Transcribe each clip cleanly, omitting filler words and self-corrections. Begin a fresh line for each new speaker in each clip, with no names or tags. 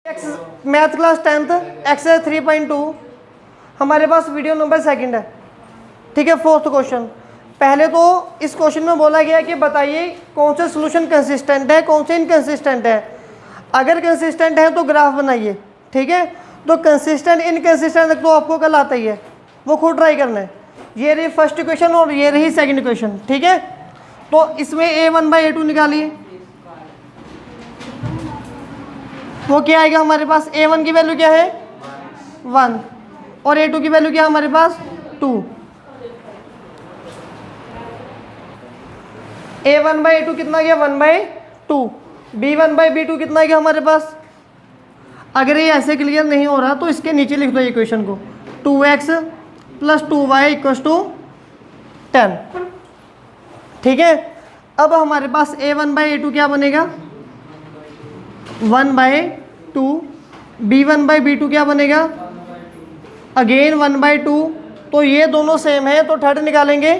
X math class 10th exercise 3.2 हमारे पास video number second है। ठीक है, फोर्थ क्वेश्चन। पहले तो इस क्वेश्चन में बोला गया कि बताइए कौन से सॉल्यूशन कंसिस्टेंट है, कौन से इनकंसिस्टेंट है। अगर कंसिस्टेंट है तो ग्राफ बनाइए। ठीक है, तो कंसिस्टेंट इनकंसिस्टेंट तो आपको कल आता ही है, वो खुद ट्राई करना है। ये रही फर्स्ट इक्वेशन और ये रही सेकंड इक्वेशन। ठीक है, तो इसमें a1/a2 निकालिए। वो क्या आएगा हमारे पास, a1 की वैल्यू क्या है 1 और a2 की वैल्यू क्या है हमारे पास 2। a1/a2 कितना गया 1/2, b1/b2 कितना गया हमारे पास। अगर ये ऐसे क्लियर नहीं हो रहा तो इसके नीचे लिख दो इक्वेशन को, 2x + 2y = 10। ठीक है, अब हमारे पास a1/a2 क्या बनेगा 1/2, b1/b2 क्या बनेगा अगेन 1/2। तो ये दोनों सेम है तो थर्ड निकालेंगे।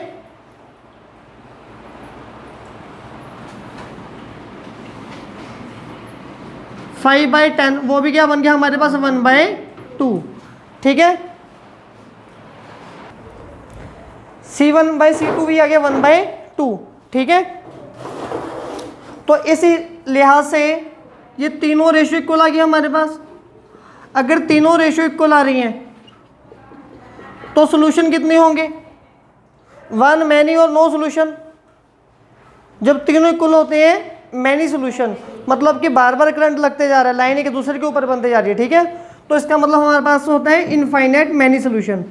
फाइव बाई 10 वो भी क्या बन गया हमारे पास 1/2। ठीक है, c1/c2 भी आ गया 1/2। ठीक है, तो इसी लिहाज से ये तीनों रेशियो इक्वल आ गया हमारे पास। अगर तीनों रेशियो इक्वल आ रही हैं तो सॉल्यूशन कितने होंगे, 1 मैनी और नो सॉल्यूशन। जब तीनों इक्वल होते हैं मैनी सॉल्यूशन, मतलब कि बार बार करंट लगते जा रहा है, लाइन एक दूसरे के ऊपर बनते जा रही है। ठीक है, तो इसका मतलब हमारे पास होता है इनफाइनाइट मैनी सॉल्यूशन।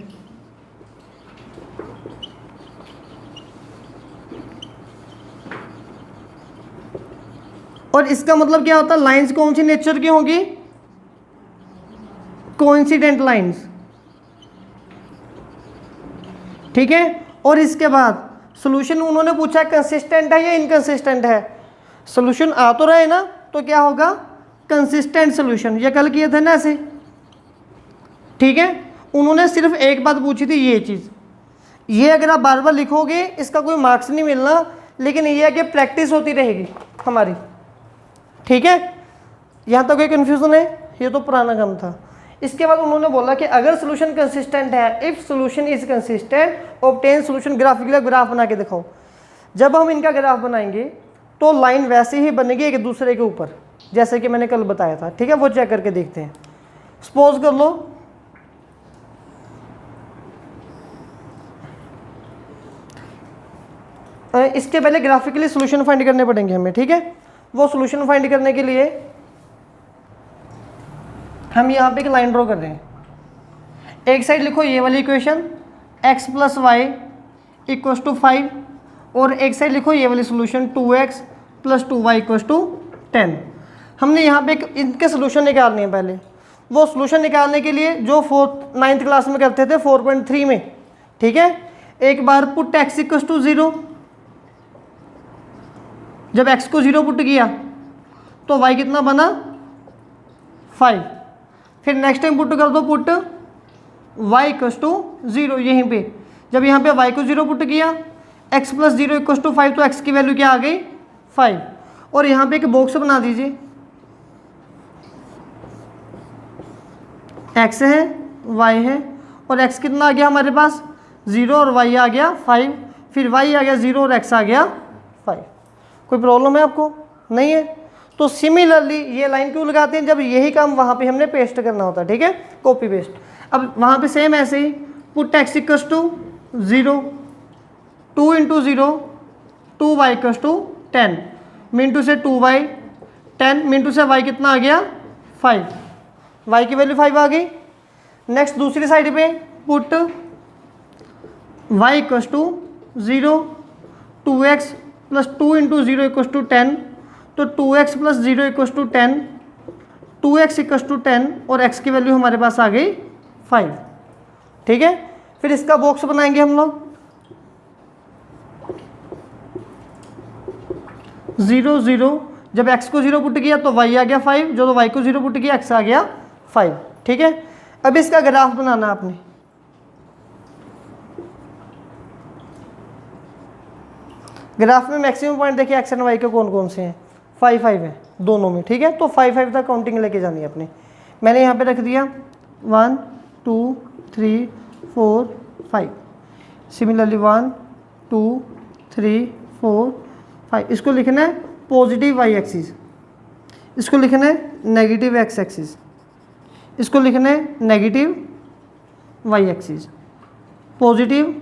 और इसका मतलब क्या होता है, लाइंस कौन सी नेचर की होंगी, कोइंसिडेंट लाइंस। ठीक है, और इसके बाद सॉल्यूशन उन्होंने पूछा कंसिस्टेंट है या इनकंसिस्टेंट है। सॉल्यूशन आ तो रहे ना, तो क्या होगा कंसिस्टेंट सॉल्यूशन। ये कल किए थे ना ऐसे। ठीक है, उन्होंने सिर्फ एक बात पूछी थी, ये चीज़। ये अगर आप बार बार लिखोगे इसका कोई मार्क्स नहीं मिलना, लेकिन ये है कि प्रैक्टिस होती रहेगी हमारी। ठीक है, यहाँ तक कोई कन्फ्यूज़न है, ये तो पुराना काम था। इसके बाद उन्होंने बोला कि अगर सॉल्यूशन कंसिस्टेंट है, if solution is consistent obtain solution graphically. Graph बना के दिखाओ। जब हम इनका ग्राफ बनाएंगे तो लाइन वैसे ही बनेगी एक दूसरे के ऊपर, जैसे कि मैंने कल बताया था। ठीक है, वो चेक करके देखते हैं। सपोज कर लो इसके पहले ग्राफिकली सॉल्यूशन फाइंड करने पड़ेंगे हमें। ठीक है, वो सॉल्यूशन फाइंड करने के लिए हम यहाँ पे एक लाइन ड्रॉ कर रहे हैं। एक साइड लिखो ये वाली इक्वेशन x + y = 5 और एक साइड लिखो ये वाली सॉल्यूशन 2x + 2y = 10। हमने यहाँ पे इनके सॉल्यूशन निकालने हैं। पहले वो सॉल्यूशन निकालने के लिए जो 9th क्लास में करते थे 4.3 में। ठीक है, एक बार पुट x = 0। जब x को 0 पुट किया तो y कितना बना 5। फिर नेक्स्ट टाइम पुट कर दो, पुट y = 0 यहीं पे। जब यहाँ पे y को 0 पुट किया, x + 0 = 5, तो x की वैल्यू क्या आ गई 5। और यहाँ पे एक बॉक्स बना दीजिए, x है y है और x कितना आ गया हमारे पास 0 और y आ गया 5। फिर y आ गया 0 और x आ गया 5। कोई प्रॉब्लम है आपको, नहीं है? तो सिमिलरली ये लाइन क्यों लगाते हैं, जब यही काम वहाँ पे हमने पेस्ट करना होता है। ठीक है, कॉपी पेस्ट। अब वहाँ पे सेम ऐसे ही पुट x = 0, 2 × 0 2y = 10, मिनटू से 2y 10, मिनटू से y कितना आ गया 5, y की वैल्यू 5 आ गई। नेक्स्ट दूसरी साइड पे पुट y = 0, 2x + 2 × 0 = 10, तो 2x + 0 = 10, 2x = 10 और x की वैल्यू हमारे पास आ गई 5। ठीक है, फिर इसका बॉक्स बनाएंगे हम लोग 0 0। जब x को 0 पुट किया तो y आ गया 5, जो y को 0 पुट किया x आ गया 5। ठीक है, अब इसका ग्राफ बनाना आपने। ग्राफ में मैक्सिमम पॉइंट देखिए x एंड y के कौन कौन से हैं, 5 5 है। दोनों में, ठीक है। तो 5 5 तक काउंटिंग लेके जानी है अपने। मैंने यहाँ पे रख दिया 1 2 3 4 5। सिमिलरली 1 2 3 4 5। इसको लिखना है पॉजिटिव वाई एक्सिस, इसको लिखना है नेगेटिव एक्स एक्सिस, इसको लिखना है negative y axis, positive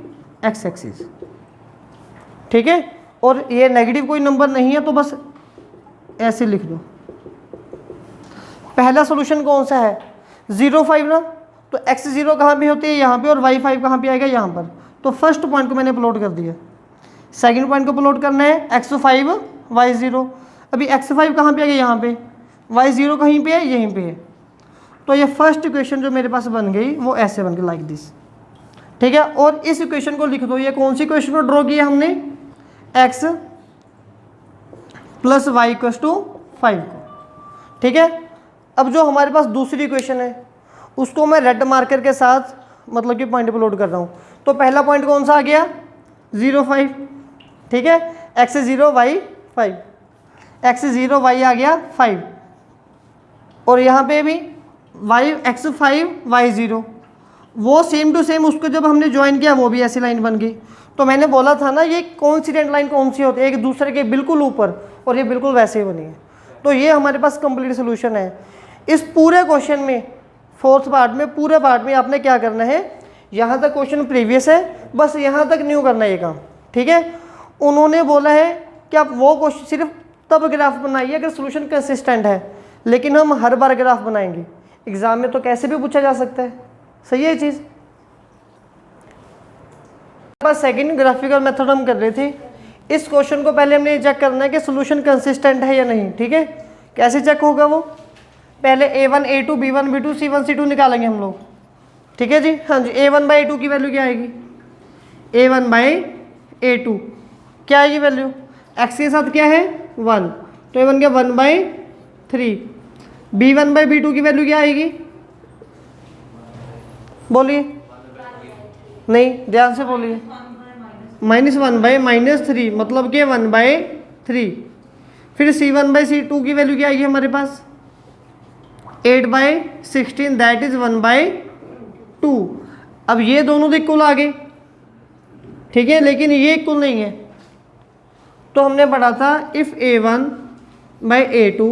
x axis, ठीक है। और ये नेगेटिव कोई नंबर नहीं है तो बस ऐसे लिख दो। पहला सॉल्यूशन कौन सा है 0 5 ना, तो x0 कहाँ पे होती है यहाँ पे, और y5 कहाँ पे आएगा यहाँ पर। तो फर्स्ट पॉइंट को मैंने प्लॉट कर दिया, सेकंड पॉइंट को प्लॉट करना है x5 y0। अभी x5 कहाँ पे आ गया यहाँ पे, y0 कहीं पे है यहीं पे है। तो ये फर्स्ट इक्वेशन जो मेरे पास बन गई वो ऐसे बन गई लाइक दिस, ठीक है। और इस इक्वेशन को लिख दो, ये कौन सी इक्वेशन को ड्रॉ किया हमने, x plus y equals to 5 को, ठीक है। अब जो हमारे पास दूसरी इक्वेशन है उसको मैं रेड मार्कर के साथ मतलब कि पॉइंट प्लॉट कर रहा हूँ। तो पहला पॉइंट कौन सा आ गया 0 5, ठीक है। x0 y 5, x0 y आ गया 5, और यहाँ पे भी y x5 y0, वो सेम टू सेम उसको जब हमने ज्वाइन किया वो भी ऐसी लाइन बन गई। तो मैंने बोला था ना ये कोइंसिडेंट लाइन कौन सी होती है, एक दूसरे के बिल्कुल ऊपर, और ये बिल्कुल वैसे ही बनी है। तो ये हमारे पास कंप्लीट सोल्यूशन है। इस पूरे क्वेश्चन में फोर्थ पार्ट में पूरे पार्ट में आपने क्या करना है, यहाँ तक क्वेश्चन प्रीवियस है, बस यहाँ तक न्यू करना है ये काम, ठीक है। उन्होंने बोला है कि आप वो क्वेश्चन सिर्फ तब ग्राफ बनाइए अगर सोल्यूशन कंसिस्टेंट है, लेकिन हम हर बार ग्राफ बनाएंगे, एग्जाम में तो कैसे भी पूछा जा सकता है, सही है ये चीज़। बस सेकंड ग्राफिकल मेथड हम कर रहे थे। इस क्वेश्चन को पहले हमने चेक करना है कि सोल्यूशन कंसिस्टेंट है या नहीं, ठीक है। कैसे चेक होगा वो, पहले a1 a2 b1 b2 c1 c2 निकालेंगे हम लोग, ठीक है जी। हाँ जी, a1 बाई a2 की वैल्यू क्या आएगी, a1 बाई a2 क्या आएगी वैल्यू, x के साथ क्या है 1, तो a1 क्या 1 बाई 3। b1 बाई b2 की वैल्यू क्या आएगी, बोलिए, नहीं ध्यान से बोलिए, -1 बाई -3 मतलब कि 1 बाई 3। फिर c1 बाई c2 की वैल्यू क्या आएगी हमारे पास 8 बाई 16, दैट इज 1 बाई 2। अब ये दोनों तो इक्वल आ गए, ठीक है, लेकिन ये इक्वल नहीं है। तो हमने पढ़ा था if a1 by a2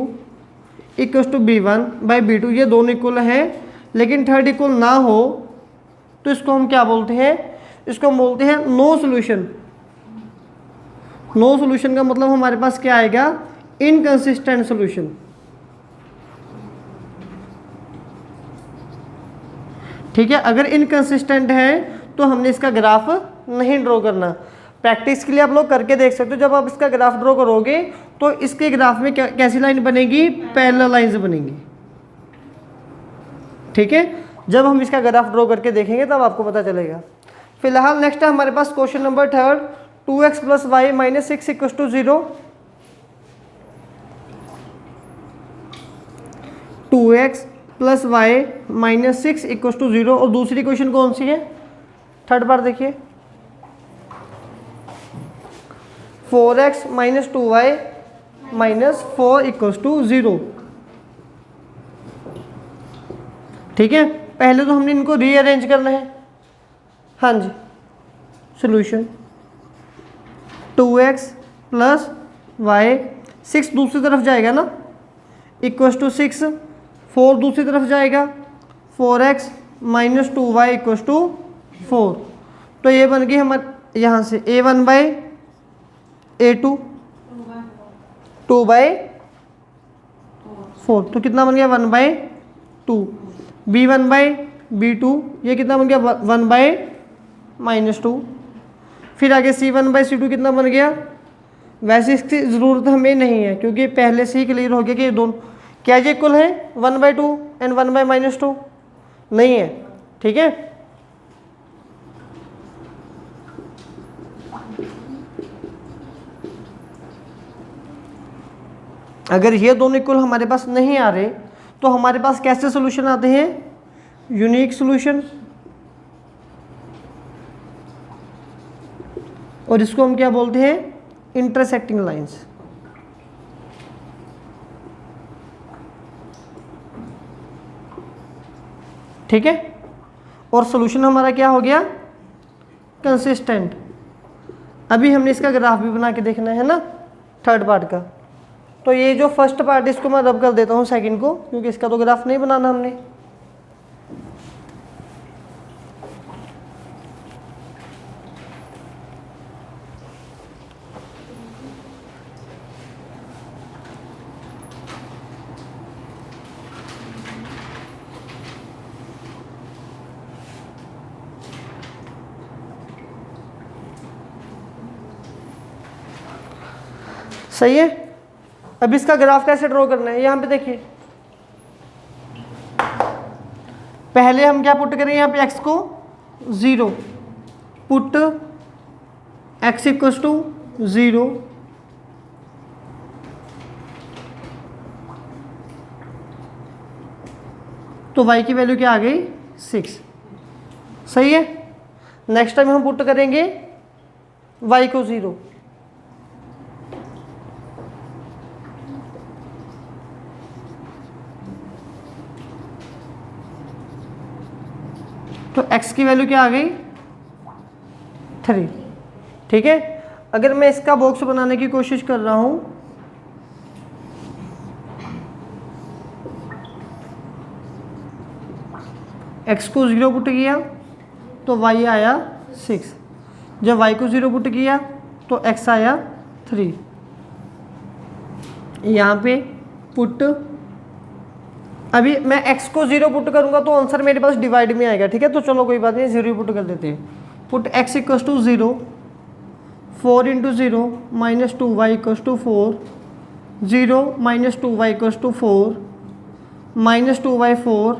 equal to b1 by b2, ये दोनों इक्वल है लेकिन थर्ड इक्वल ना हो तो इसको हम क्या बोलते हैं, इसको हम बोलते हैं नो सॉल्यूशन। नो सॉल्यूशन का मतलब हमारे पास क्या आएगा, इनकंसिस्टेंट सॉल्यूशन, ठीक है। अगर इनकंसिस्टेंट है तो हमने इसका ग्राफ नहीं ड्रॉ करना। प्रैक्टिस के लिए आप लोग करके देख सकते हो, जब आप इसका ग्राफ ड्रॉ करोगे तो इसके ग्राफ में कैसी लाइन बनेगी, पैरेलल लाइंस बनेंगी, ठीक है। जब हम इसका ग्राफ ड्रॉ करके देखेंगे तब आपको पता चलेगा। फिलहाल नेक्स्ट है हमारे पास question number third, 2x plus Y minus 6 equal to 0। 2x plus Y minus 6 equal to 0, और दूसरी क्वेश्चन कौन सी है, थर्ड बार देखिए 4x minus 2y minus 4 equal to 0, ठीक है। पहले तो हमने इनको रीअरेंज करना है। हाँ जी, सॉल्यूशन 2x प्लस वाई, 6 दूसरी तरफ जाएगा ना, इक्वल टू 6, 4 दूसरी तरफ जाएगा, 4x minus 2y equal to 4। तो ये बन गई हमारे यहाँ से a1 बाई a2 2 बाई 4, तो कितना बन गया 1 बाई 2। b1 बाई b2 ये कितना बन गया 1 बाई -2। फिर आगे c1 बाई c2 कितना बन गया, वैसे इसकी ज़रूरत हमें नहीं है क्योंकि पहले से ही क्लियर हो गया कि ये दोनों क्या ये इक्वल है 1 बाई 2 एंड 1 बाई -2 नहीं है, ठीक है। अगर ये दोनों इक्वल हमारे पास नहीं आ रहे तो हमारे पास कैसे सॉल्यूशन आते हैं, यूनिक सॉल्यूशन, और इसको हम क्या बोलते हैं, इंटरसेक्टिंग लाइंस। ठीक है, और सोल्यूशन हमारा क्या हो गया, कंसिस्टेंट। अभी हमने इसका ग्राफ भी बना के देखना है ना, थर्ड पार्ट का। तो ये जो फर्स्ट पार्ट इसको मैं रब कर देता हूँ सेकंड को, क्योंकि इसका तो ग्राफ नहीं बनाना हमने। सही है। अब इसका ग्राफ कैसे ड्रॉ करना है, यहाँ पे देखिए, पहले हम क्या पुट करें, यहाँ पे x को 0, पुट x इक्वल्स टू 0, तो y की वैल्यू क्या आ गई, 6। सही है। नेक्स्ट टाइम हम पुट करेंगे y को 0, तो x की वैल्यू क्या आ गई, 3। ठीक है। अगर मैं इसका बॉक्स बनाने की कोशिश कर रहा हूं, x को 0 पुट किया तो y आया 6, जब y को 0 पुट किया तो x आया 3। यहाँ पे पुट, अभी मैं x को 0 पुट करूंगा तो आंसर मेरे पास डिवाइड में आएगा। ठीक है, तो चलो कोई बात नहीं, 0 पुट कर देते हैं। Put x equals to 0, 4 into 0 minus 2y equals to 4, 0 minus 2y equals to 4, minus 2y 4,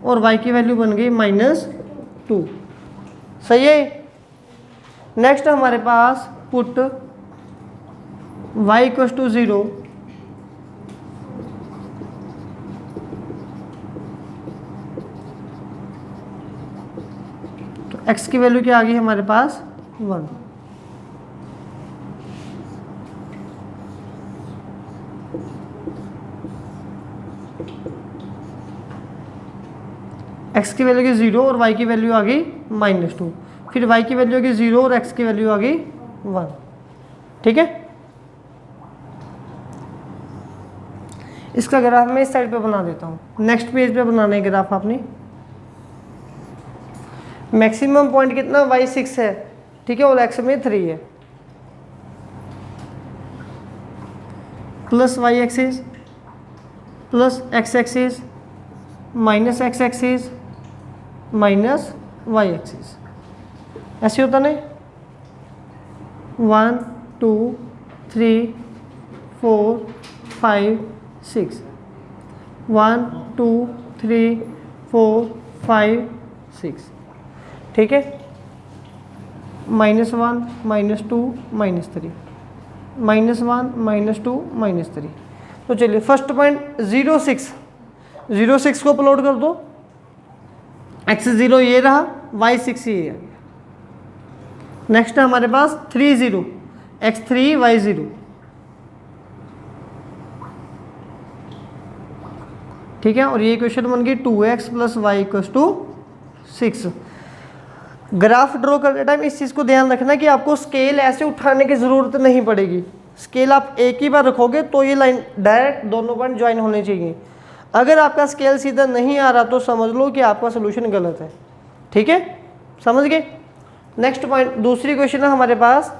और y की वैल्यू बन गई -2। सही है। नेक्स्ट हमारे पास put y equals to 0, x की वैल्यू क्या आ गई हमारे पास 1। x की वैल्यू की 0 और y की वैल्यू आ गई -2, फिर y की वैल्यू आ गई 0 और x की वैल्यू आ गई 1। ठीक है। इसका ग्राफ मैं इस साइड पे बना देता हूँ। नेक्स्ट पेज पे बनाना है ग्राफ आपने। मैक्सिमम पॉइंट कितना, y 6 है। ठीक है, और x में 3 है, plus y axis plus x axis minus x axis minus y axis, ऐसे होता नहीं। 1 2 3 4 5 6, 1 2 3 4 5 6। ठीक है, -1 -2 -3, -1 -2 -3। तो चलिए फर्स्ट पॉइंट 0 6, 0 6 को प्लॉट कर दो। x 0 ये रहा, y 6 ये आ गया। नेक्स्ट है हमारे पास 3 0, x 3 y 0। ठीक है, और ये इक्वेशन बन गई 2x plus y equals to 6। Graph draw करते टाइम इस चीज़ को ध्यान रखना कि आपको स्केल ऐसे उठाने की ज़रूरत नहीं पड़ेगी। स्केल आप एक ही बार रखोगे तो ये लाइन डायरेक्ट दोनों पॉइंट ज्वाइन होने चाहिए। अगर आपका स्केल सीधा नहीं आ रहा तो समझ लो कि आपका सोल्यूशन गलत है। ठीक है, समझ गए। नेक्स्ट पॉइंट, दूसरी क्वेश्चन है हमारे पास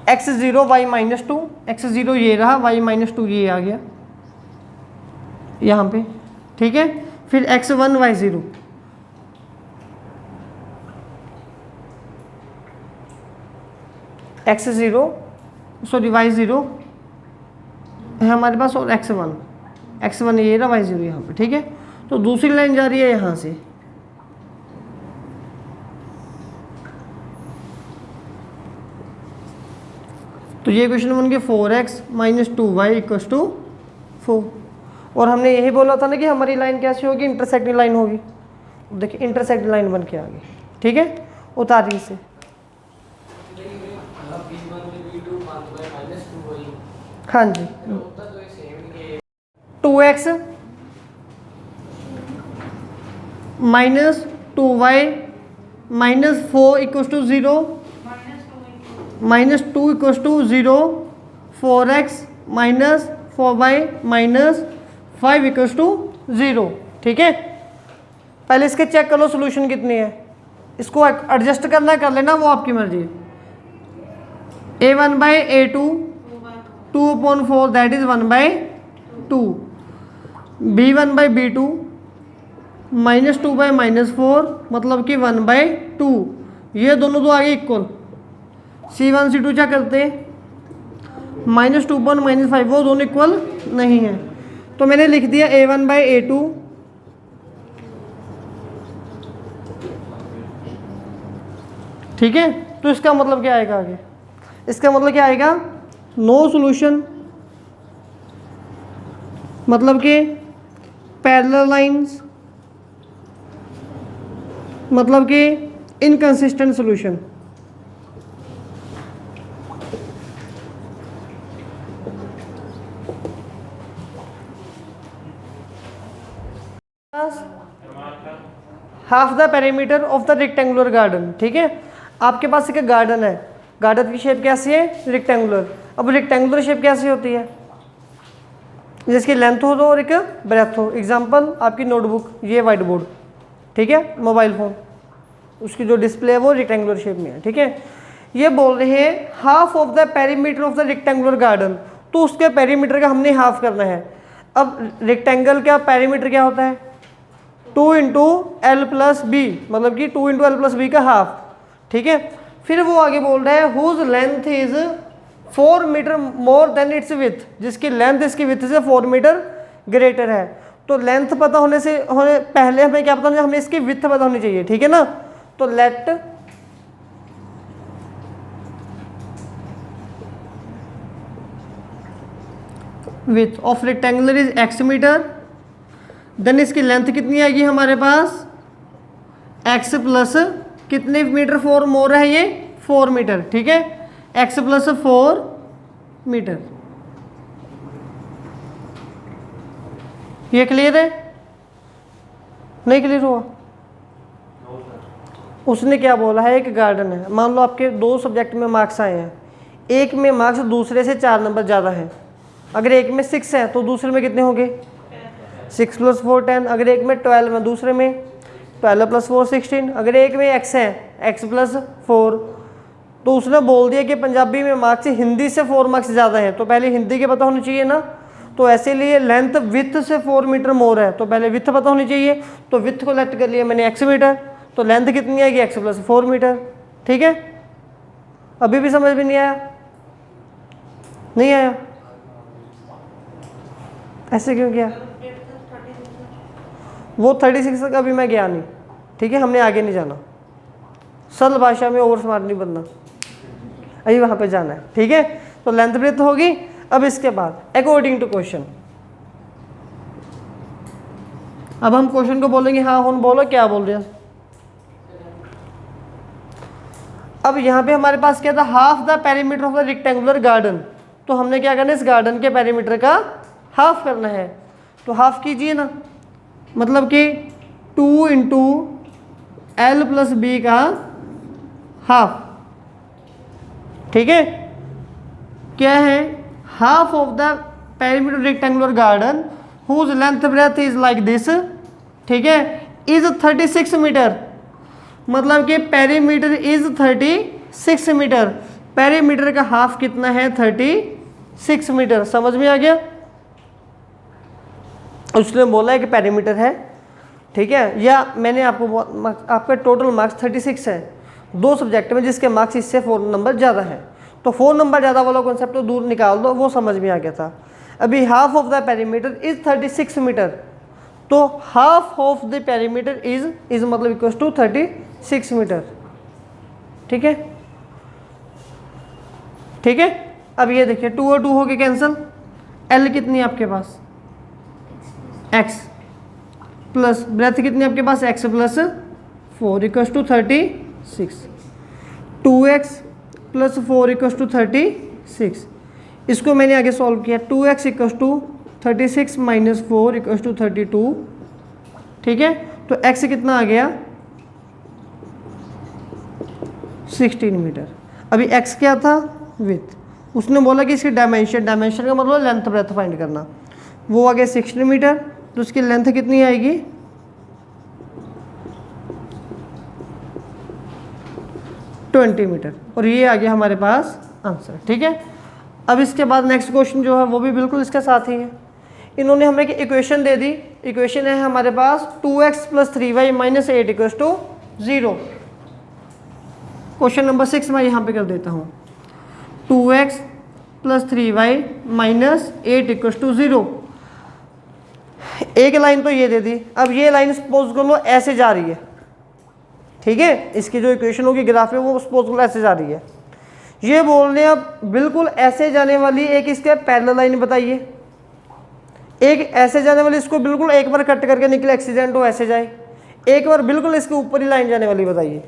x 0 y -2, x 0 ये रहा, y -2 ये आ गया यहाँ पे। ठीक है, फिर x 1 y 0, x 0 sorry y 0 है हमारे पास, और x 1 ये रहा, y 0 यहाँ पे। ठीक है, तो दूसरी लाइन जा रही है यहाँ से, तो ये क्वेश्चन बन गया 4x - 2y = 4। और हमने यही बोला था ना कि हमारी लाइन कैसी होगी, इंटरसेक्टिंग लाइन होगी। देखिए इंटरसेक्टिंग लाइन बन के आ गई। ठीक है, उतारिए से। हाँ जी, 2x minus 2y minus 4 equals to 0, minus 2 equals to 0, 4x minus 4y minus 5 equals to 0। ठीक है, पहले इसके चेक कर लो सोल्यूशन कितनी है, इसको एडजस्ट करना है कर लेना, वो आपकी मर्जी है। a1/a2 2/4 दैट इज 1/2, b1/b2 -2/-4 मतलब कि 1/2, ये दोनों तो आगे इक्वल। c1 c2 क्या करते हैं, -2/-5 वो दोनों इक्वल नहीं है, तो मैंने लिख दिया a1/a2 ठीक है। तो इसका मतलब क्या आएगा आगे, इसका मतलब क्या आएगा, नो सॉल्यूशन, मतलब कि पैरेलल लाइंस, मतलब कि inconsistent solution. Half the perimeter of the rectangular garden. ठीक है, आपके पास एक गार्डन है, गार्डन की शेप कैसी है, रेक्टेंगुलर। अब रेक्टेंगुलर शेप कैसी होती है, जिसकी लेंथ हो दो और एक ब्रेथ हो। एग्जांपल आपकी नोटबुक, ये वाइट बोर्ड, ठीक है, मोबाइल फ़ोन, उसकी जो डिस्प्ले है वो रेक्टेंगुलर शेप में है। ठीक है, ये बोल रहे हैं half of the perimeter of the rectangular garden, तो उसके पेरीमीटर का हमने हाफ करना है। अब रेक्टेंगल का पेरीमीटर क्या होता है, 2 × l+b, मतलब कि 2 × l+b का हाफ। ठीक है, फिर वो आगे बोल रहा है whose length is 4 metre more than its width, जिसकी लेंथ इसकी विथ से 4 मीटर ग्रेटर है। तो लेंथ पता होने से पहले हमें क्या पता होना, हमें इसकी विथ पता होनी चाहिए। ठीक है ना, तो let width of rectangular is x metre, then इसकी लेंथ कितनी आएगी हमारे पास, x प्लस कितने मीटर, 4 मोर है ये 4 मीटर। ठीक है, x प्लस 4 मीटर। ये क्लियर है, नहीं क्लियर हुआ? उसने क्या बोला है, एक गार्डन है, मान लो आपके 2 सब्जेक्ट में मार्क्स आए हैं, एक में मार्क्स दूसरे से 4 नंबर ज़्यादा है। अगर एक में 6 है तो दूसरे में कितने होंगे, 6 + 4 10। अगर एक में 12 है दूसरे में 12 + 4 16। अगर एक में x है x + 4, तो उसने बोल दिया कि पंजाबी में मार्क्स हिंदी से 4 मार्क्स ज़्यादा है, तो पहले हिंदी के पता होनी चाहिए ना। तो ऐसे लिए लेंथ विथ से 4 मीटर मोर है, तो पहले विथ पता होनी चाहिए, तो विथ को लेट कर लिया मैंने x मीटर, तो लेंथ कितनी आएगी, x + 4 मीटर। ठीक है, अभी भी समझ में नहीं आया, नहीं आया, ऐसे क्यों किया? वो 36 तक अभी मैं गया नहीं। ठीक है, हमने आगे नहीं जाना, सरल भाषा में ओवर स्मार्ट नहीं बनना, अभी वहाँ पे जाना है। ठीक है, तो लेंथ ब्रेथ होगी। अब इसके बाद अकॉर्डिंग टू क्वेश्चन, अब हम क्वेश्चन को बोलेंगे हाँ हुन बोलो क्या बोल रहे हैं। अब यहाँ पे हमारे पास क्या था, half the perimeter of the rectangular garden, तो हमने क्या करना है, इस गार्डन के पेरीमीटर का हाफ करना है। तो हाफ कीजिए ना, मतलब कि 2 × l+b का हाफ। ठीक है, क्या है, half of the perimeter rectangular garden whose length breadth is like this. ठीक है, इज 36 मीटर, मतलब कि पेरीमीटर इज 36 मीटर, पेरीमीटर का हाफ कितना है, 36 मीटर। समझ में आ गया? उसने बोला है कि पेरीमीटर है। ठीक है, या मैंने आपको आपका टोटल मार्क्स 36 है 2 सब्जेक्ट में, जिसके मार्क्स इससे 4 नंबर ज़्यादा है, तो 4 नंबर ज़्यादा वाला कॉन्सेप्ट तो दूर निकाल दो, वो समझ में आ गया था। अभी half of the perimeter is 36 metre, तो half of the perimeter is मतलब इक्वल्स टू 36 मीटर। ठीक है, ठीक है। अब ये देखिए 2 और 2 हो गए कैंसिल, एल कितनी है आपके पास, x प्लस ब्रेथ कितनी आपके पास, x + 4 equals to 36। 2x + 4 equals to 36। इसको मैंने आगे सॉल्व किया, 2x = 36 - 4 = 32। ठीक है, तो एक्स कितना आ गया 16 मीटर। अभी एक्स क्या था विथ, उसने बोला कि इसकी डायमेंशन, डायमेंशन का मतलब लेंथ ब्रेथ फाइंड करना, वो आ गया 16 मीटर, तो उसकी लेंथ कितनी आएगी 20 मीटर, और ये आ गया हमारे पास आंसर। ठीक है, अब इसके बाद नेक्स्ट क्वेश्चन जो है वो भी बिल्कुल इसके साथ ही है। इन्होंने हमें एक इक्वेशन दे दी, इक्वेशन है हमारे पास 2x + 3y - 8 = 0। क्वेश्चन नंबर 6 मैं यहाँ पे कर देता हूँ, 2x + 3y - 8 = 0। एक लाइन तो ये दे दी, अब ये लाइन सपोज कर लो ऐसे जा रही है, ठीक है, इसकी जो इक्वेशन होगी ग्राफ में वो सपोज कर लो ऐसे जा रही है। ये बोल रहे हैं अब बिल्कुल ऐसे जाने वाली एक इसके पैरेलल लाइन बताइए, एक ऐसे जाने वाली, इसको बिल्कुल एक बार कट करके निकले एक्सीडेंट हो ऐसे जाए, एक बार बिल्कुल इसके ऊपर ही लाइन जाने वाली बताइए।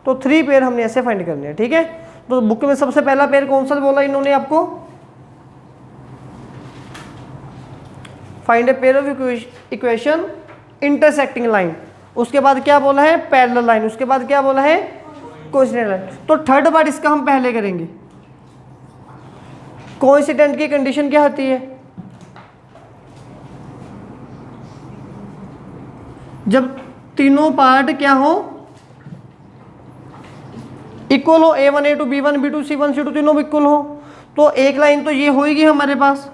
तो 3 पेयर हमने ऐसे फाइंड करने हैं। ठीक है, तो बुक में सबसे पहला पेयर कौन सा बोला इन्होंने आपको, find a pair of equation intersecting line, उसके बाद क्या बोला है पैरेलल लाइन, उसके बाद क्या बोला है कोइंसिडेंट लाइन। तो थर्ड पार्ट इसका हम पहले करेंगे। कोइंसिडेंट की कंडीशन क्या होती है, जब तीनों पार्ट क्या हो इक्वल हो, A1 A2 B1 B2 C1 C2 तीनों इक्वल हो, तो एक लाइन तो ये होगी हमारे पास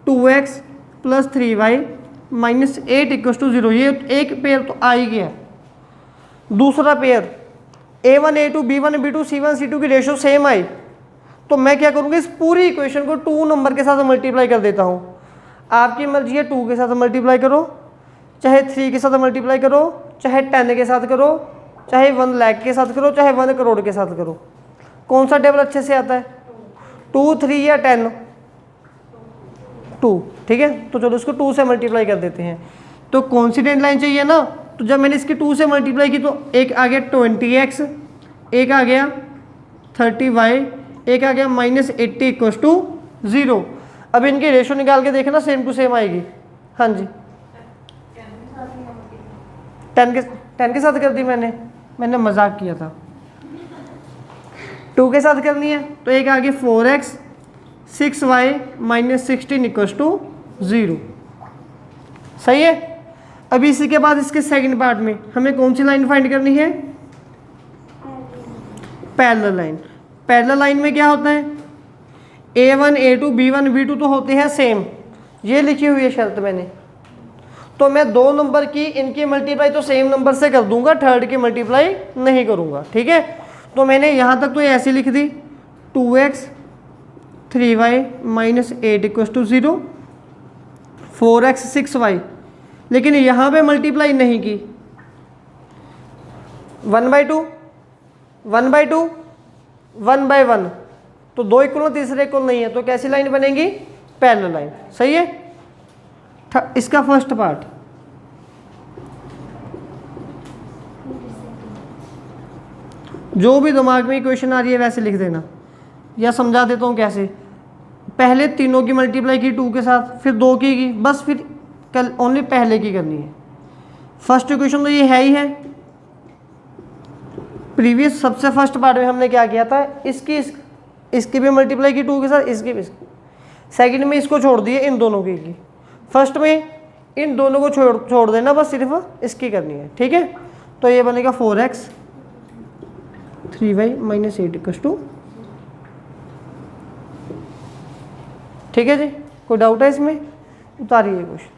2x + 3y - 8 = 0, ये एक पेयर तो आ ही गया। दूसरा pair A1 A2 B1 B2 C1 C2 की रेशियो सेम आई, तो मैं क्या करूँगा इस पूरी इक्वेशन को 2 नंबर के साथ मल्टीप्लाई कर देता हूँ। आपकी मर्जी है 2 के साथ मल्टीप्लाई करो, चाहे 3 के साथ मल्टीप्लाई करो, चाहे 10 के साथ करो, चाहे 1 लाख के साथ करो, चाहे 1 करोड़ के साथ करो। कौन सा टेबल अच्छे से आता है, 2 3 या 10 2। ठीक है, तो चलो इसको 2 से मल्टीप्लाई कर देते हैं। तो कोइंसिडेंट लाइन चाहिए ना, तो जब मैंने इसकी 2 से मल्टीप्लाई की तो एक आ गया 20x, एक आ गया 30y, एक आ गया -80 = 0। अब इनकी रेशो निकाल के देखना सेम टू सेम आएगी। हाँ जी, 10 के साथ कर दी मैंने मजाक किया था। 2 के साथ करनी है तो एक आ गया 4x 6y - 16 = 0। सही है। अभी इसी के बाद इसके सेकंड पार्ट में हमें कौन सी लाइन फाइंड करनी है, पैरेलल लाइन। पैरेलल लाइन में क्या होता है, A1 A2 B1 B2 तो होते हैं सेम, ये लिखी हुई है शर्त मैंने, तो मैं 2 नंबर की इनकी मल्टीप्लाई तो सेम नंबर से कर दूंगा, थर्ड की मल्टीप्लाई नहीं करूंगा। ठीक है, तो मैंने यहाँ तक तो ये ऐसी लिख दी 2x 3y - 8 = 0, 4x 6y, लेकिन यहाँ पे मल्टीप्लाई नहीं की, 1/2 1/2 1/1, तो 2 इक्वल तीसरे इक्वल नहीं है, तो कैसी लाइन बनेगी पैरेलल लाइन। सही है। इसका फर्स्ट पार्ट, जो भी दिमाग में इक्वेशन आ रही है वैसे लिख देना, या समझा देता हूँ कैसे। पहले तीनों की मल्टीप्लाई की 2 के साथ, फिर 2 की, बस फिर कल ओनली पहले की करनी है। फर्स्ट इक्वेशन तो ये है ही है, प्रीवियस सबसे फर्स्ट पार्ट में हमने क्या किया था, इसकी भी मल्टीप्लाई की 2 के साथ, इसकी भी। सेकंड में इसको छोड़ दिए इन दोनों की। फर्स्ट में इन दोनों को छोड़ देना, बस सिर्फ इसकी करनी है। ठीक है, तो ये बनेगा 4x 3y - 8 = ठीक है जी। कोई डाउट है इसमें, उतारिए क्वेश्चन।